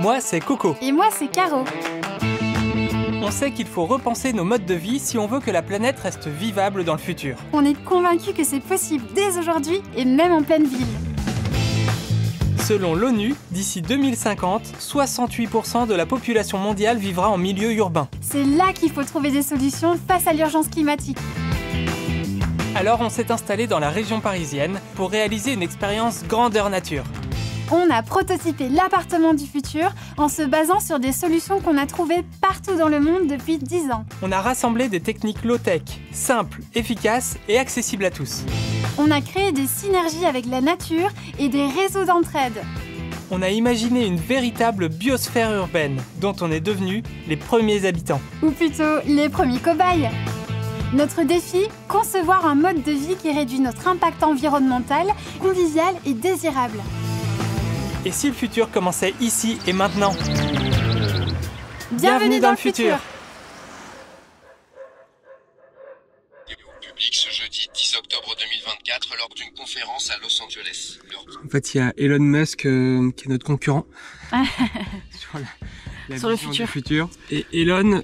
Moi, c'est Coco. Et moi, c'est Caro. On sait qu'il faut repenser nos modes de vie si on veut que la planète reste vivable dans le futur. On est convaincus que c'est possible dès aujourd'hui et même en pleine ville. Selon l'ONU, d'ici 2050, 68% de la population mondiale vivra en milieu urbain. C'est là qu'il faut trouver des solutions face à l'urgence climatique. Alors on s'est installé dans la région parisienne pour réaliser une expérience grandeur nature. On a prototypé l'appartement du futur en se basant sur des solutions qu'on a trouvées partout dans le monde depuis 10 ans. On a rassemblé des techniques low-tech, simples, efficaces et accessibles à tous. On a créé des synergies avec la nature et des réseaux d'entraide. On a imaginé une véritable biosphère urbaine dont on est devenu les premiers habitants. Ou plutôt les premiers cobayes. Notre défi, concevoir un mode de vie qui réduit notre impact environnemental, convivial et désirable. Et si le futur commençait ici et maintenant? Bienvenue dans le futur. Au public ce jeudi 10 octobre 2024 lors d'une conférence à Los Angeles. En fait, il y a Elon Musk qui est notre concurrent sur la Sur le vision futur. du futur. Et Elon,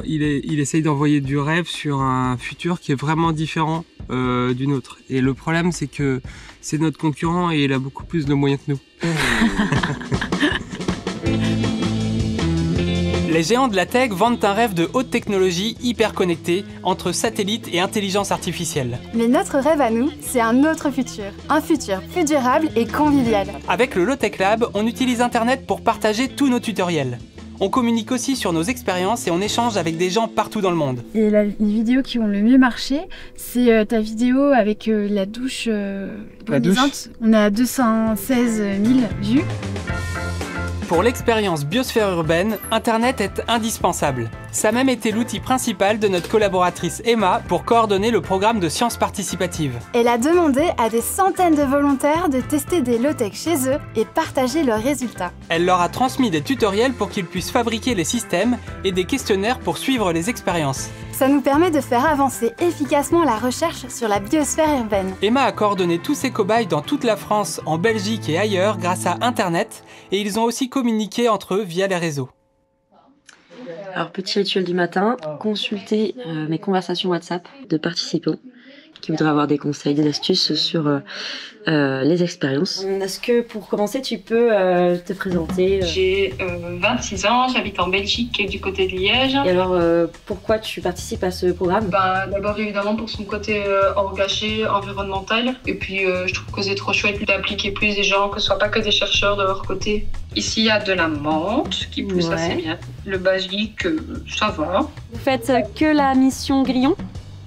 il essaye d'envoyer du rêve sur un futur qui est vraiment différent du nôtre. Et le problème, c'est que c'est notre concurrent et il a beaucoup plus de moyens que nous. Les géants de la tech vendent un rêve de haute technologie hyper connecté entre satellites et intelligence artificielle. Mais notre rêve à nous, c'est un autre futur. Un futur plus durable et convivial. Avec le Low-Tech Lab, on utilise Internet pour partager tous nos tutoriels. On communique aussi sur nos expériences et on échange avec des gens partout dans le monde. Et les vidéos qui ont le mieux marché, c'est ta vidéo avec la douche brunisante. On a 216 000 vues. Pour l'expérience biosphère urbaine, Internet est indispensable. Ça a même été l'outil principal de notre collaboratrice Emma pour coordonner le programme de sciences participatives. Elle a demandé à des centaines de volontaires de tester des low-tech chez eux et partager leurs résultats. Elle leur a transmis des tutoriels pour qu'ils puissent fabriquer les systèmes et des questionnaires pour suivre les expériences. Ça nous permet de faire avancer efficacement la recherche sur la biosphère urbaine. Emma a coordonné tous ses cobayes dans toute la France, en Belgique et ailleurs grâce à Internet, et ils ont aussi communiqué entre eux via les réseaux. Alors, petit rituel du matin, consulter mes conversations WhatsApp de participants qui voudraient avoir des conseils, des astuces sur les expériences. Est-ce que pour commencer, tu peux te présenter J'ai 26 ans, j'habite en Belgique, du côté de Liège. Et alors, pourquoi tu participes à ce programme? D'abord évidemment pour son côté engagé, environnemental. Et puis je trouve que c'est trop chouette d'impliquer plus des gens, que ce soit pas que des chercheurs de leur côté. Ici il y a de la menthe qui pousse assez bien. Le basique, ça va. Vous faites que la mission Grillon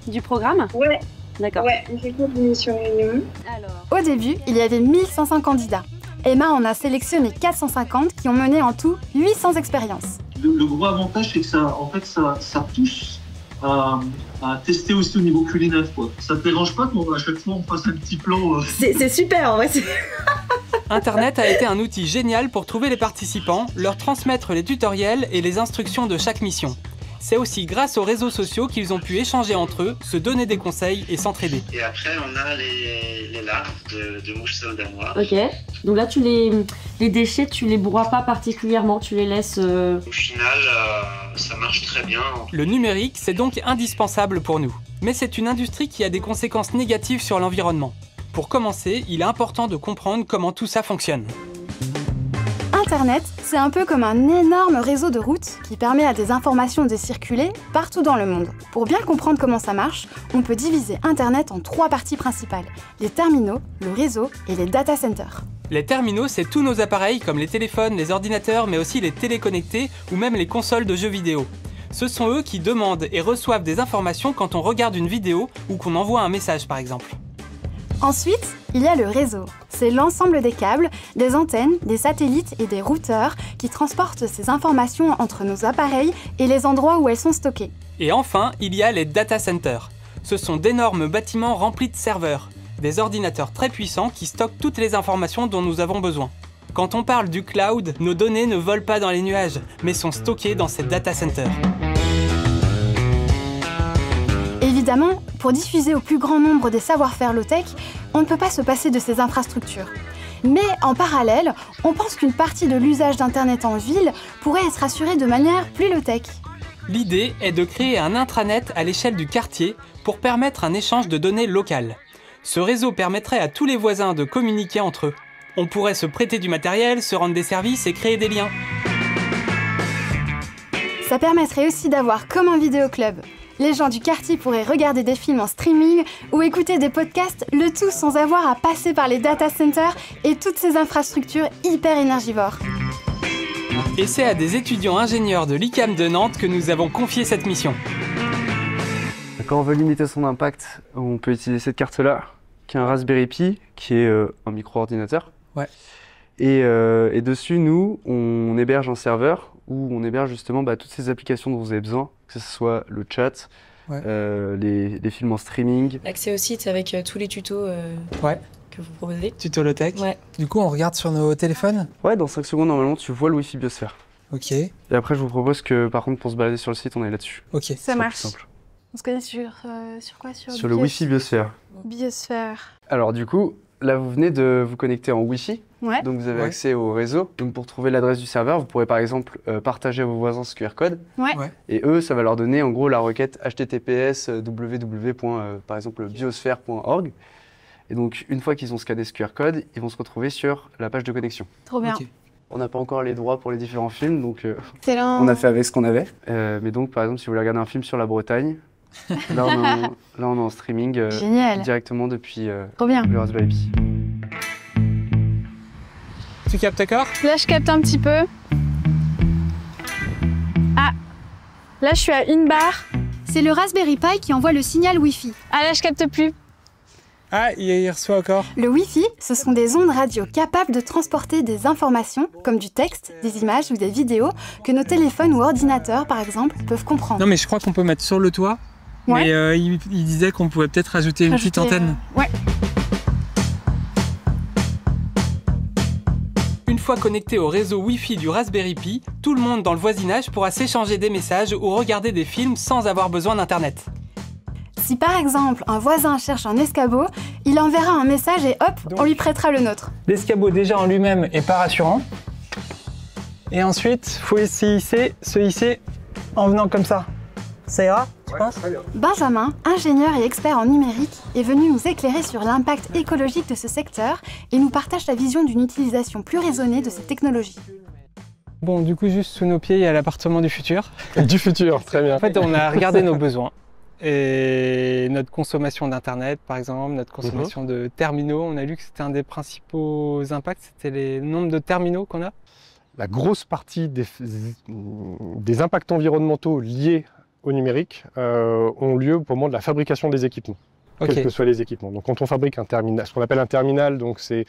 du programme? Ouais. D'accord. Ouais, j'ai fait une mission Grillon. Alors, Au début, il y avait 1105 candidats. Emma en a sélectionné 450 qui ont mené en tout 800 expériences. Le gros avantage, c'est que ça pousse à tester aussi au niveau culinaire, quoi. Ça te dérange pas qu'à chaque fois on fasse un petit plan c'est super en vrai. Internet a été un outil génial pour trouver les participants, leur transmettre les tutoriels et les instructions de chaque mission. C'est aussi grâce aux réseaux sociaux qu'ils ont pu échanger entre eux, se donner des conseils et s'entraider. Et après, on a les larves de mouches soldanois. Ok. Donc là, les déchets, tu les broies pas particulièrement, tu les laisses... Au final, ça marche très bien. Le numérique, c'est donc indispensable pour nous. Mais c'est une industrie qui a des conséquences négatives sur l'environnement. Pour commencer, il est important de comprendre comment tout ça fonctionne. Internet, c'est un peu comme un énorme réseau de routes qui permet à des informations de circuler partout dans le monde. Pour bien comprendre comment ça marche, on peut diviser Internet en 3 parties principales: les terminaux, le réseau et les data centers. Les terminaux, c'est tous nos appareils comme les téléphones, les ordinateurs, mais aussi les téléconnectés ou même les consoles de jeux vidéo. Ce sont eux qui demandent et reçoivent des informations quand on regarde une vidéo ou qu'on envoie un message par exemple. Ensuite, il y a le réseau. C'est l'ensemble des câbles, des antennes, des satellites et des routeurs qui transportent ces informations entre nos appareils et les endroits où elles sont stockées. Et enfin, il y a les data centers. Ce sont d'énormes bâtiments remplis de serveurs, des ordinateurs très puissants qui stockent toutes les informations dont nous avons besoin. Quand on parle du cloud, nos données ne volent pas dans les nuages, mais sont stockées dans ces data centers. Évidemment, pour diffuser au plus grand nombre des savoir-faire low-tech, on ne peut pas se passer de ces infrastructures. Mais en parallèle, on pense qu'une partie de l'usage d'Internet en ville pourrait être assurée de manière plus low-tech. L'idée est de créer un intranet à l'échelle du quartier pour permettre un échange de données locales. Ce réseau permettrait à tous les voisins de communiquer entre eux. On pourrait se prêter du matériel, se rendre des services et créer des liens. Ça permettrait aussi d'avoir comme un vidéoclub. Les gens du quartier pourraient regarder des films en streaming ou écouter des podcasts, le tout sans avoir à passer par les data centers et toutes ces infrastructures hyper énergivores. Et c'est à des étudiants ingénieurs de l'ICAM de Nantes que nous avons confié cette mission. Quand on veut limiter son impact, on peut utiliser cette carte-là, qui est un Raspberry Pi, qui est un micro-ordinateur. Ouais. Et dessus, nous, on héberge un serveur où on héberge justement toutes ces applications dont vous avez besoin, que ce soit le chat, les films en streaming. L'accès au site avec tous les tutos que vous proposez. Tuto low-tech. Ouais. Du coup, on regarde sur nos téléphones. Ouais, dans 5 secondes, normalement, tu vois le Wi-Fi Biosphère. Ok. Et après, je vous propose que, par contre, pour se balader sur le site, on est là-dessus. Ok. Ça marche. Plus simple. On se connaît sur quoi? Sur le Wi-Fi Biosphère. Biosphère. Alors du coup, là vous venez de vous connecter en Wi-Fi, Ouais. donc vous avez accès au réseau. Donc pour trouver l'adresse du serveur, vous pourrez par exemple partager à vos voisins ce QR code. Ouais. Et eux, ça va leur donner en gros la requête https par exemple biosphère.org. Et donc une fois qu'ils ont scanné ce QR code, ils vont se retrouver sur la page de connexion. Trop bien. Ok. On n'a pas encore les droits pour les différents films, donc Excellent. on a fait avec ce qu'on avait. Mais donc par exemple, si vous voulez regarder un film sur la Bretagne, là on est en streaming Génial. directement depuis Trop bien. le Raspberry Pi. Tu captes d'accord? Là, je capte un petit peu. Ah, là, je suis à une barre. C'est le Raspberry Pi qui envoie le signal Wi-Fi. Ah, là, je capte plus. Ah, il reçoit encore. Le Wi-Fi, ce sont des ondes radio capables de transporter des informations, comme du texte, des images ou des vidéos, que nos téléphones ou ordinateurs, par exemple, peuvent comprendre. Non, mais je crois qu'on peut mettre sur le toit. Ouais. Mais il disait qu'on pouvait peut-être rajouter une petite antenne. Ouais. Une fois connecté au réseau Wi-Fi du Raspberry Pi, tout le monde dans le voisinage pourra s'échanger des messages ou regarder des films sans avoir besoin d'Internet. Si par exemple un voisin cherche un escabeau, il enverra un message et hop, on lui prêtera le nôtre. L'escabeau déjà en lui-même est pas rassurant. Et ensuite, faut se hisser en venant comme ça. Ça ira, tu penses? Benjamin, ingénieur et expert en numérique, est venu nous éclairer sur l'impact écologique de ce secteur et nous partage sa vision d'une utilisation plus raisonnée de ces technologies. Bon, du coup, juste sous nos pieds, il y a l'appartement du futur. Du futur, très bien. En fait, on a regardé nos besoins. Et notre consommation d'Internet, par exemple, notre consommation de terminaux, on a lu que c'était un des principaux impacts, c'était les nombres de terminaux qu'on a. La grosse partie des impacts environnementaux liés au numérique ont lieu au moment de la fabrication des équipements. Quels que soient les équipements. Donc quand on fabrique un terminal, ce qu'on appelle un terminal, donc c'est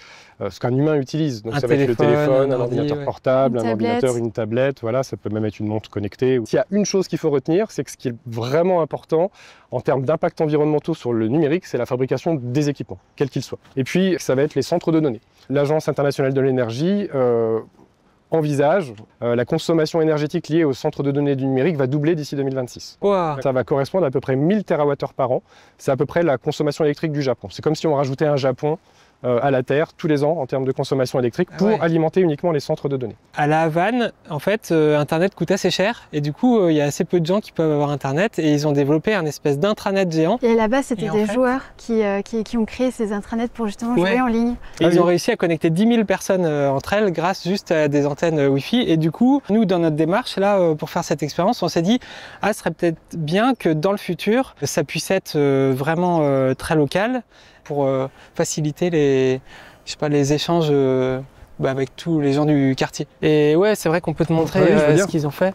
ce qu'un humain utilise. Donc ça va être le téléphone, un ordinateur portable, un ordinateur, une tablette, voilà, ça peut même être une montre connectée. S'il y a une chose qu'il faut retenir, c'est que ce qui est vraiment important en termes d'impact environnementaux sur le numérique, c'est la fabrication des équipements, quels qu'ils soient. Et puis ça va être les centres de données. L'Agence internationale de l'énergie envisage la consommation énergétique liée au centre de données du numérique va doubler d'ici 2026. Wow. Ça va correspondre à peu près 1000 TWh par an. C'est à peu près la consommation électrique du Japon. C'est comme si on rajoutait un Japon à la Terre tous les ans en termes de consommation électrique pour alimenter uniquement les centres de données. À La Havane, en fait, Internet coûte assez cher et du coup, il y a assez peu de gens qui peuvent avoir Internet et ils ont développé un espèce d'intranet géant. Et là-bas, c'était des joueurs qui ont créé ces intranets pour justement jouer en ligne. Et ils ont réussi à connecter 10 000 personnes entre elles grâce juste à des antennes Wi-Fi. Et du coup, nous, dans notre démarche, là, pour faire cette expérience, on s'est dit, ce serait peut-être bien que dans le futur, ça puisse être vraiment très local pour faciliter les échanges avec tous les gens du quartier. Et ouais, c'est vrai qu'on peut te montrer ce qu'ils ont fait.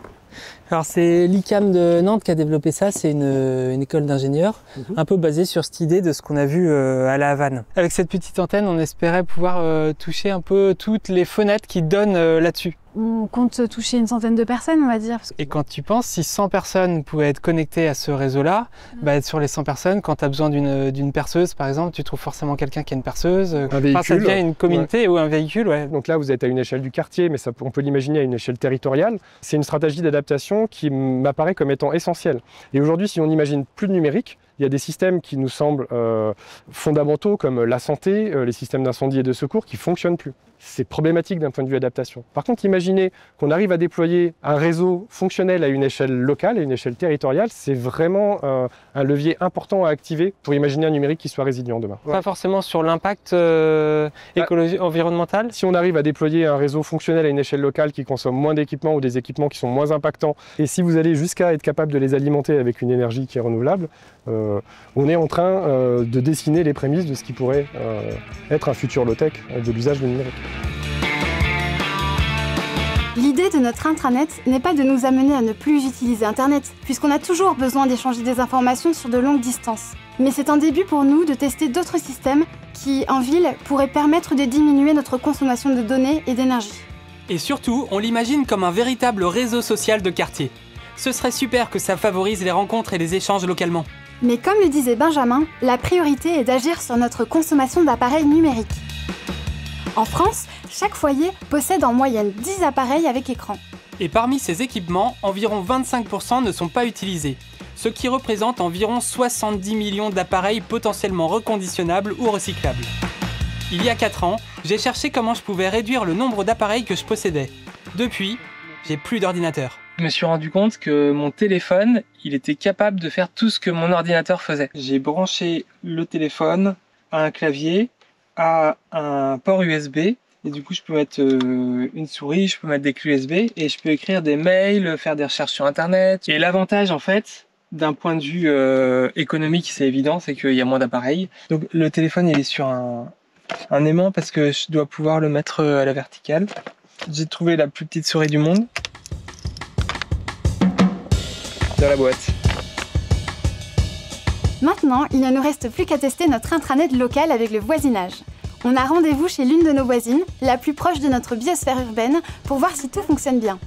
Alors c'est l'ICAM de Nantes qui a développé ça, c'est une école d'ingénieurs, un peu basée sur cette idée de ce qu'on a vu à La Havane. Avec cette petite antenne, on espérait pouvoir toucher un peu toutes les fenêtres qui donnent là-dessus. On compte toucher une centaine de personnes, on va dire. Et quand tu penses, si 100 personnes pouvaient être connectées à ce réseau-là, sur les 100 personnes, quand tu as besoin d'une perceuse, par exemple, tu trouves forcément quelqu'un qui a une perceuse. Un véhicule. Ça devient une communauté ou un véhicule. Ouais. Donc là, vous êtes à une échelle du quartier, mais on peut l'imaginer à une échelle territoriale. C'est une stratégie d'adaptation qui m'apparaît comme étant essentielle. Et aujourd'hui, si on n'imagine plus de numérique, Il y a des systèmes qui nous semblent fondamentaux, comme la santé, les systèmes d'incendie et de secours, qui ne fonctionnent plus. C'est problématique d'un point de vue adaptation. Par contre, imaginez qu'on arrive à déployer un réseau fonctionnel à une échelle locale, à une échelle territoriale, c'est vraiment un levier important à activer pour imaginer un numérique qui soit résilient demain. Pas forcément sur l'impact environnemental. Si on arrive à déployer un réseau fonctionnel à une échelle locale qui consomme moins d'équipements ou des équipements qui sont moins impactants, et si vous allez jusqu'à être capable de les alimenter avec une énergie qui est renouvelable, on est en train de dessiner les prémices de ce qui pourrait être un futur low-tech de l'usage du numérique. L'idée de notre intranet n'est pas de nous amener à ne plus utiliser Internet, puisqu'on a toujours besoin d'échanger des informations sur de longues distances. Mais c'est un début pour nous de tester d'autres systèmes qui, en ville, pourraient permettre de diminuer notre consommation de données et d'énergie. Et surtout, on l'imagine comme un véritable réseau social de quartier. Ce serait super que ça favorise les rencontres et les échanges localement. Mais comme le disait Benjamin, la priorité est d'agir sur notre consommation d'appareils numériques. En France, chaque foyer possède en moyenne 10 appareils avec écran. Et parmi ces équipements, environ 25% ne sont pas utilisés, ce qui représente environ 70 millions d'appareils potentiellement reconditionnables ou recyclables. Il y a 4 ans, j'ai cherché comment je pouvais réduire le nombre d'appareils que je possédais. Depuis, j'ai plus d'ordinateur. Je me suis rendu compte que mon téléphone, il était capable de faire tout ce que mon ordinateur faisait. J'ai branché le téléphone à un clavier, à un port USB, et du coup je peux mettre une souris, je peux mettre des clés USB, et je peux écrire des mails, faire des recherches sur internet. Et l'avantage en fait, d'un point de vue économique, c'est évident, c'est qu'il y a moins d'appareils. Donc le téléphone il est sur un aimant parce que je dois pouvoir le mettre à la verticale. J'ai trouvé la plus petite souris du monde dans la boîte. Maintenant, il ne nous reste plus qu'à tester notre intranet local avec le voisinage. On a rendez-vous chez l'une de nos voisines, la plus proche de notre biosphère urbaine, pour voir si tout fonctionne bien.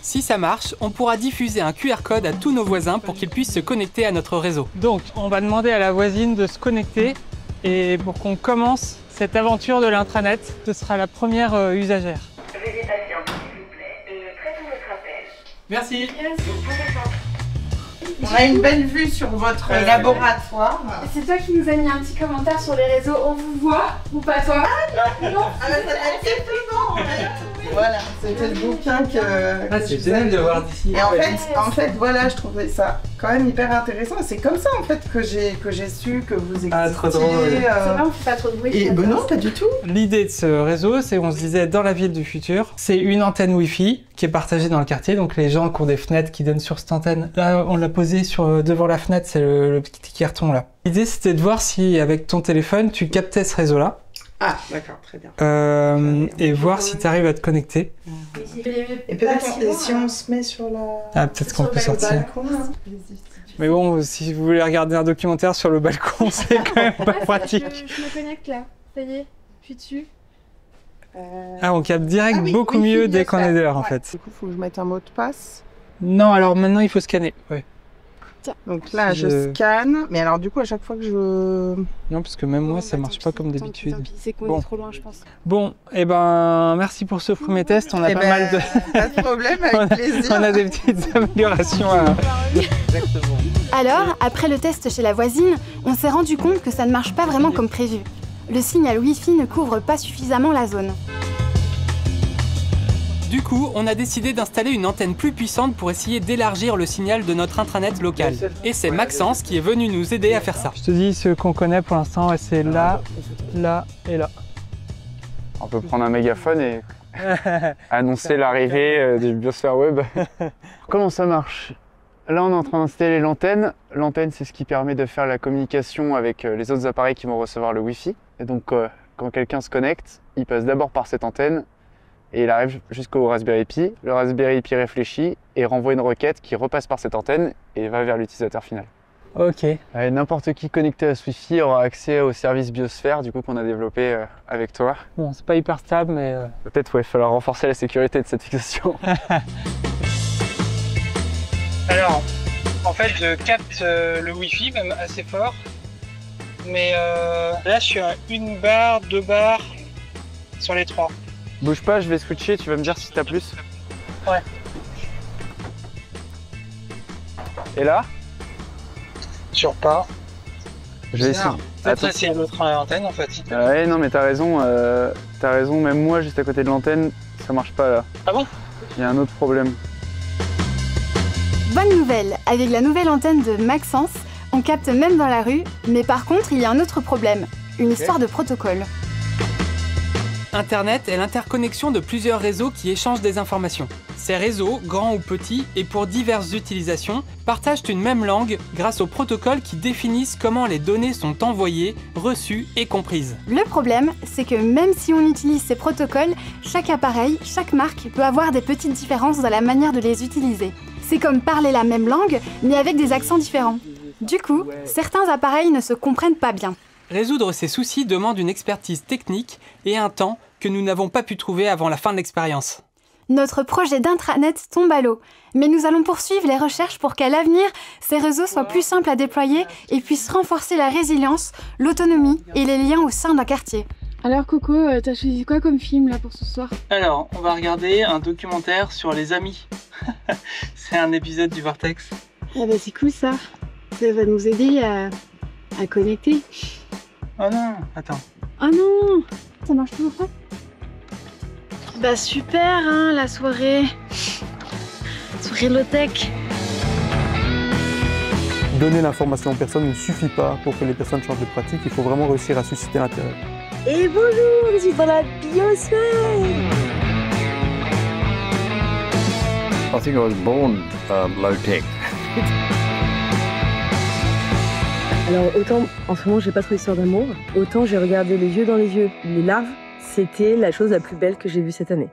Si ça marche, on pourra diffuser un QR code à tous nos voisins pour qu'ils puissent se connecter à notre réseau. Donc, on va demander à la voisine de se connecter et pour qu'on commence cette aventure de l'intranet, ce sera la première usagère. Veuillez patienter, s'il vous plaît. Traitons votre appel. Merci. On a une belle vue sur votre laboratoire. C'est toi qui nous as mis un petit commentaire sur les réseaux. On vous voit ou pas toi? Non, ça va être bon. Voilà, c'était le bouquin que. Ah, c'est génial de voir d'ici. Et en fait, voilà, je trouvais ça quand même hyper intéressant. C'est comme ça en fait que j'ai su que vous existiez. Ah, trop drôle. C'est vrai, on fait pas trop de bruit. Et non, pas du tout. L'idée de ce réseau, c'est qu'on se disait dans la ville du futur, c'est une antenne Wi-Fi qui est partagée dans le quartier. Donc les gens qui ont des fenêtres qui donnent sur cette antenne, là on l'a posée devant la fenêtre, c'est le petit carton là. L'idée c'était de voir si avec ton téléphone tu captais ce réseau-là. Ah, d'accord, très bien. Et voir si tu arrives à te connecter. Et peut-être si on se met sur la... Ah, peut-être qu'on peut sortir. Mais bon, si vous voulez regarder un documentaire sur le balcon, c'est quand même pas pratique. Je me connecte là, ça y est, je suis dessus. Ah, on capte direct beaucoup mieux dès qu'on est dehors en fait. Du coup, il faut que je mette un mot de passe. Non, alors maintenant il faut scanner. Ouais. Donc là, je scanne, mais alors du coup, à chaque fois que je... Non, parce que même moi, ça marche pas comme d'habitude. C'est qu'on est trop loin, je pense. Bon, et ben, merci pour ce premier test. On a pas mal de... Pas de problème, avec plaisir. On a des petites améliorations à... Exactement. Alors, après le test chez la voisine, on s'est rendu compte que ça ne marche pas vraiment comme prévu. Le signal Wi-Fi ne couvre pas suffisamment la zone. Du coup, on a décidé d'installer une antenne plus puissante pour essayer d'élargir le signal de notre intranet local. Et c'est Maxence qui est venu nous aider à faire ça. Je te dis, ceux qu'on connaît pour l'instant, c'est là, là et là. On peut prendre un mégaphone et annoncer l'arrivée du biosphère web. Comment ça marche? Là, on est en train d'installer l'antenne. L'antenne, c'est ce qui permet de faire la communication avec les autres appareils qui vont recevoir le Wi-Fi. Et donc, quand quelqu'un se connecte, il passe d'abord par cette antenne et il arrive jusqu'au Raspberry Pi. Le Raspberry Pi réfléchit et renvoie une requête qui repasse par cette antenne et va vers l'utilisateur final. Ok. N'importe qui connecté à ce Wi-Fi aura accès au service Biosphère du coup qu'on a développé avec toi. Bon, c'est pas hyper stable, mais... Peut-être, ouais, il va falloir renforcer la sécurité de cette fixation. Alors, en fait, je capte le Wi-Fi, même assez fort. Mais là, je suis à 1 barre, 2 barres sur les 3. Bouge pas, je vais switcher, tu vas me dire si t'as plus. Ouais. Et là? Sur pas. Je vais essayer. Peut-être essayer l'autre antenne en fait. Ouais, non mais t'as raison, même moi juste à côté de l'antenne, ça marche pas là. Ah bon? Il y a un autre problème. Bonne nouvelle, avec la nouvelle antenne de Maxence, on capte même dans la rue, mais par contre il y a un autre problème, une histoire de protocole. Internet est l'interconnexion de plusieurs réseaux qui échangent des informations. Ces réseaux, grands ou petits, et pour diverses utilisations, partagent une même langue grâce aux protocoles qui définissent comment les données sont envoyées, reçues et comprises. Le problème, c'est que même si on utilise ces protocoles, chaque appareil, chaque marque peut avoir des petites différences dans la manière de les utiliser. C'est comme parler la même langue, mais avec des accents différents. Du coup, certains appareils ne se comprennent pas bien. Résoudre ces soucis demande une expertise technique et un temps que nous n'avons pas pu trouver avant la fin de l'expérience. Notre projet d'intranet tombe à l'eau, mais nous allons poursuivre les recherches pour qu'à l'avenir, ces réseaux soient plus simples à déployer et puissent renforcer la résilience, l'autonomie et les liens au sein d'un quartier. Alors Coco, t'as choisi quoi comme film là pour ce soir? Alors, on va regarder un documentaire sur les amis. C'est un épisode du Vortex. Ah bah c'est cool ça. Ça va nous aider à connecter. Oh non, attends. Oh non, ça marche toujours pas? Bah super hein, la soirée. Soirée low-tech. Donner l'information aux personnes ne suffit pas pour que les personnes changent de pratique, il faut vraiment réussir à susciter l'intérêt. Et bonjour, je suis dans la biosphère. I think I was born low-tech. Alors autant en ce moment j'ai pas trop d'histoire d'amour, autant j'ai regardé les yeux dans les yeux. Les larves, c'était la chose la plus belle que j'ai vue cette année.